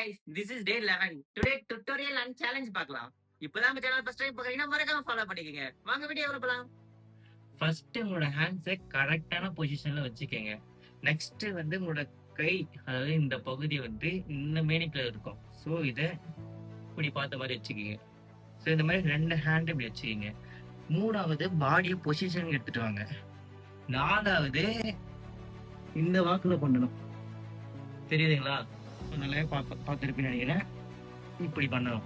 guys, this is day 11. Today tutorial and challenge பார்க்கலாம். இப்பதான் நம்ம சேனல் ஃபர்ஸ்ட் டைம் பார்க்கறீங்கன்னா மறக்காம ஃபாலோ பண்ணிக்கங்க. வாங்க வீடியோக்குள்ள போலாம். ஃபர்ஸ்ட் உங்களோட ஹேண்ட்ஸை கரெக்டான பொசிஷன்ல வச்சுக்கோங்க. நெக்ஸ்ட் உங்களோட கை, அதாவது இந்த பகுதி இந்த மேனிக்குள்ள இருக்கும். ஸோ இதை இப்படி பார்த்த மாதிரி வச்சுக்கோங்க. ஸோ இந்த மாதிரி 2 ஹேண்ட் இப்படி வச்சுக்கோங்க. 3வது பாடியை பொசிஷன் எடுத்துட்டு வாங்க. 4வது இந்த வாக்குல பண்ணணும். தெரியுதுங்களா? நல்லா பார்த்துருப்பேன்னு நினைக்கிறேன். இப்படி பண்ணணும்.